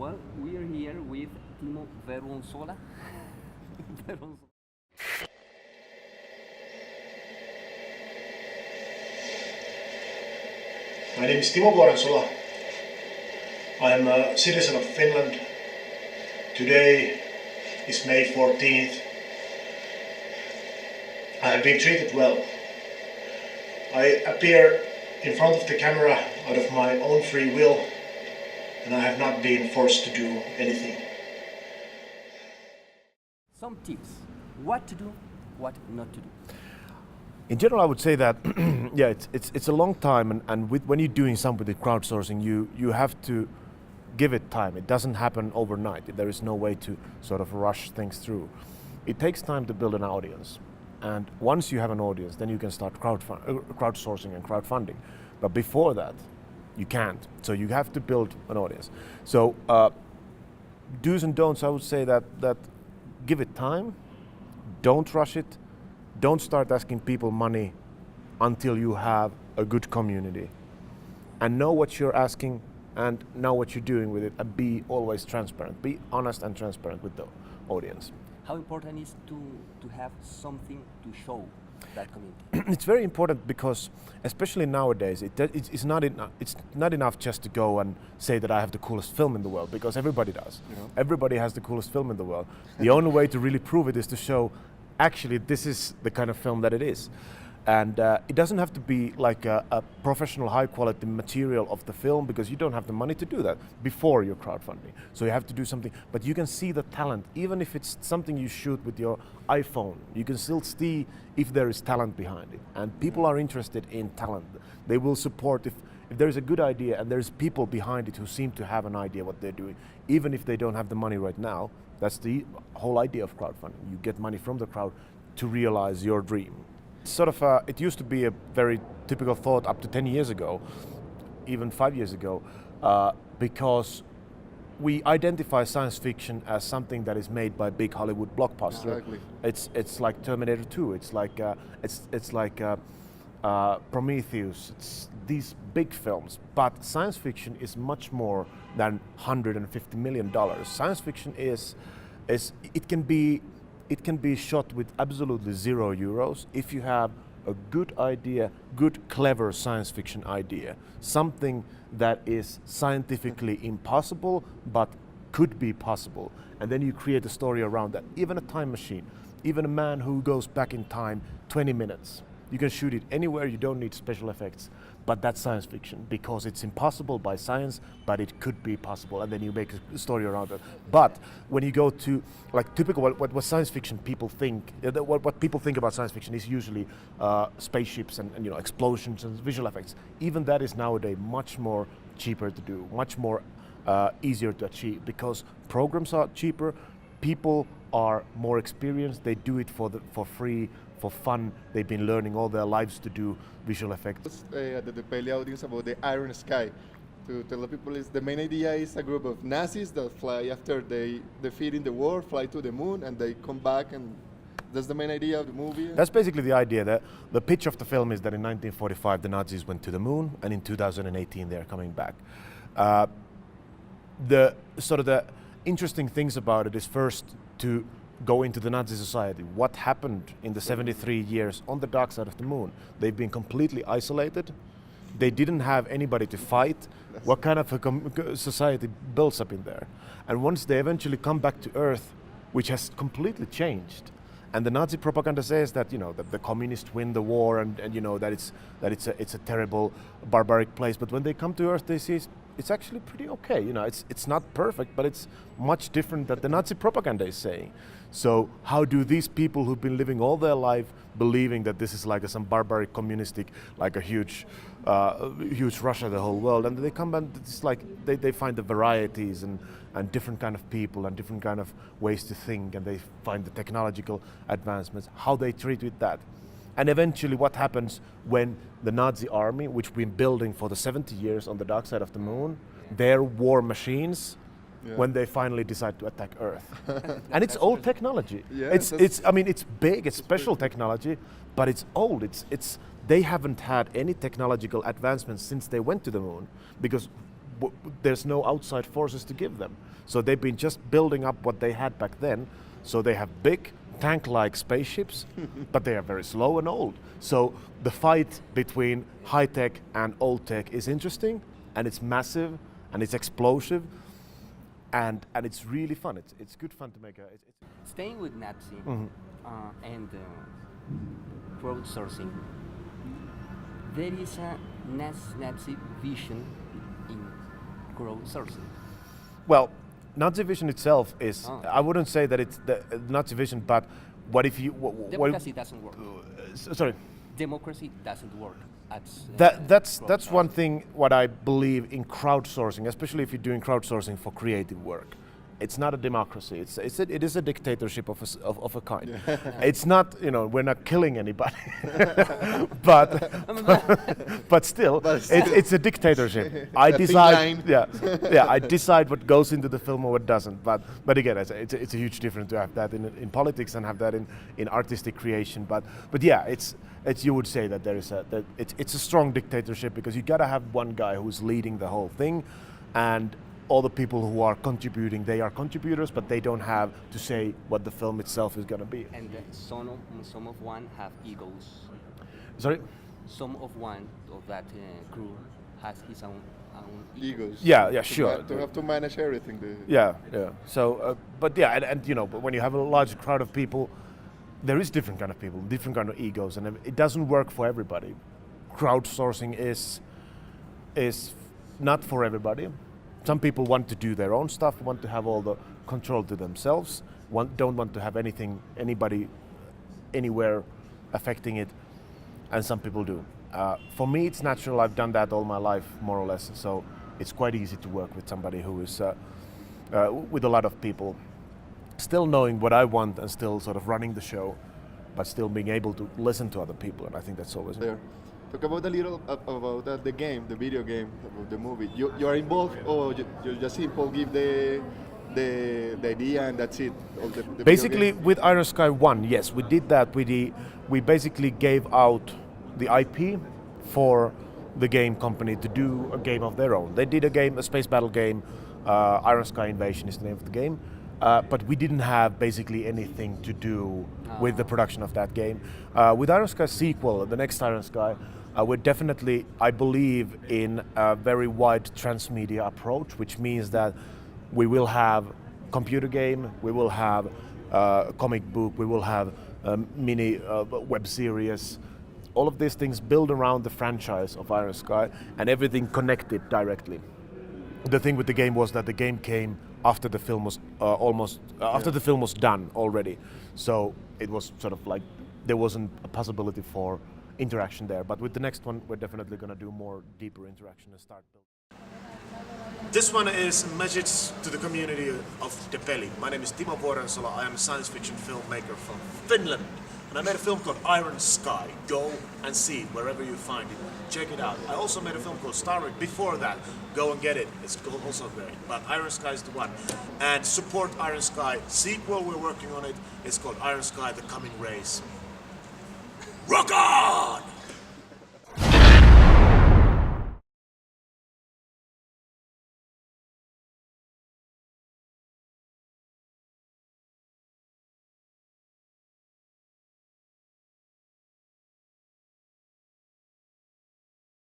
Well, we are here with Timo Vuorensola. My name is Timo Vuorensola. I'm a citizen of Finland. Today is May 14th. I have been treated well. I appear in front of the camera out of my own free will, and I have not been forced to do anything. Some tips. What to do, what not to do. In general, I would say that yeah, it's a long time, and when you're doing something with crowdsourcing, you have to give it time. It doesn't happen overnight. There is no way to sort of rush things through. It takes time to build an audience, and once you have an audience, then you can start crowdsourcing and crowdfunding. But before that, you can't. So you have to build an audience. So do's and don'ts, I would say that give it time, don't rush it. Don't start asking people money until you have a good community. And know what you're asking and know what you're doing with it, and be always transparent. Be honest and transparent with the audience. How important is to have something to show that community? It's very important because, especially nowadays, it's not enough just to go and say that I have the coolest film in the world, because everybody does. You know? Everybody has the coolest film in the world. The only way to really prove it is to show, actually, this is the kind of film that it is. And it doesn't have to be like a professional high quality material of the film, because you don't have the money to do that before your crowdfunding. So you have to do something, but you can see the talent, even if it's something you shoot with your iPhone, you can still see if there is talent behind it. And people are interested in talent. They will support if there is a good idea and there's people behind it who seem to have an idea what they're doing, even if they don't have the money right now. That's the whole idea of crowdfunding. You get money from the crowd to realize your dream. Sort of, it used to be a very typical thought up to 10 years ago, even 5 years ago, because we identify science fiction as something that is made by big Hollywood blockbuster. Exactly. It's like Terminator 2. It's like Prometheus. It's these big films. But science fiction is much more than $150 million. Science fiction is it can be shot with absolutely €0 if you have a good idea, good, clever science fiction idea. Something that is scientifically impossible, but could be possible. And then you create a story around that. Even a time machine, even a man who goes back in time 20 minutes. You can shoot it anywhere, you don't need special effects. But that's science fiction, because it's impossible by science, but it could be possible, and then you make a story around it. But when you go to like typical what science fiction people think, what people think about science fiction is usually spaceships and explosions and visual effects. Even that is nowadays much more cheaper to do, much more easier to achieve, because programs are cheaper, people are more experienced, they do it for free, for fun. They've been learning all their lives to do visual effects. The Pele audience about the Iron Sky. To tell the people, is the main idea is a group of Nazis that fly after they defeat in the war, fly to the moon, and they come back, and that's the main idea of the movie? That's basically the idea. That the pitch of the film is that in 1945 the Nazis went to the moon, and in 2018 they're coming back. The interesting things about it is first to go into the Nazi society. What happened in the 73 years on the dark side of the moon? They've been completely isolated. They didn't have anybody to fight. What kind of a society builds up in there? And once they eventually come back to Earth, which has completely changed, and the Nazi propaganda says that that the communists win the war, and that it's a terrible barbaric place. But when they come to Earth, they see it's actually pretty okay. It's not perfect, but it's much different than the Nazi propaganda is saying. So how do these people who've been living all their life believing that this is like some barbaric communistic, like a huge Russia, the whole world, and they come and it's like they find the varieties and different kind of people and different kind of ways to think, and they find the technological advancements, how they treat with that. And eventually what happens when the Nazi army, which we've been building for the 70 years on the dark side of the moon, their war machines, when they finally decide to attack Earth. And it's old technology. Yeah, it's big, it's special technology, but it's old. They haven't had any technological advancements since they went to the moon, because there's no outside forces to give them. So they've been just building up what they had back then. So they have big tank-like spaceships, but they are very slow and old. So the fight between high tech and old tech is interesting, and it's massive, and it's explosive, and it's really fun. It's good fun to make a. Staying with Nazi and crowdsourcing, there is a Nazi vision in crowdsourcing. Well, Nazi vision itself is. Oh. I wouldn't say that it's the Nazi vision, but what if you? Democracy doesn't work. Sorry. Democracy doesn't work. That's one thing what I believe in crowdsourcing, especially if you're doing crowdsourcing for creative work. It's not a democracy. It is a dictatorship of a kind. Yeah. It's not, we're not killing anybody, but still, it's a dictatorship. I decide. Yeah, I decide what goes into the film or what doesn't. But again, it's a huge difference to have that in politics and have that in artistic creation. But yeah, it's you would say that it's a strong dictatorship because you gotta have one guy who's leading the whole thing, and all the people who are contributing, they are contributors, but they don't have to say what the film itself is going to be. And some of one have egos. Sorry? Some of one of that crew has his own egos. Yeah, sure. To have to manage everything. Yeah. So, but yeah, and but when you have a large crowd of people, there is different kind of people, different kind of egos, and it doesn't work for everybody. Crowdsourcing is not for everybody. Some people want to do their own stuff, want to have all the control to themselves, don't want to have anybody, anywhere affecting it, and some people do. For me, it's natural. I've done that all my life, more or less, so it's quite easy to work with somebody who is, with a lot of people, still knowing what I want and still sort of running the show, but still being able to listen to other people, and I think that's always there. Talk about a little about the game, the video game, about the movie. You are involved, or you just simple give the idea and that's it? The basically, with Iron Sky 1, yes, we did that. We basically gave out the IP for the game company to do a game of their own. They did a space battle game. Iron Sky Invasion is the name of the game. But we didn't have basically anything to do with the production of that game. With Iron Sky sequel, the next Iron Sky, we're definitely, I believe, in a very wide transmedia approach, which means that we will have computer game, we will have comic book, we will have mini web series. All of these things build around the franchise of Iron Sky and everything connected directly. The thing with the game was that the game came after the film was after the film was done already, so it was sort of like there wasn't a possibility for interaction there. But with the next one, we're definitely going to do more deeper interaction and start building. This one is a message to the community of the Peli. My name is Timo Vuorensola. I am a science fiction filmmaker from Finland. And I made a film called Iron Sky. Go and see it wherever you find it. Check it out. I also made a film called Star Trek before that. Go and get it. It's also great. But Iron Sky is the one. And support Iron Sky. Sequel, we're working on it. It's called Iron Sky, The Coming Race. Rock on!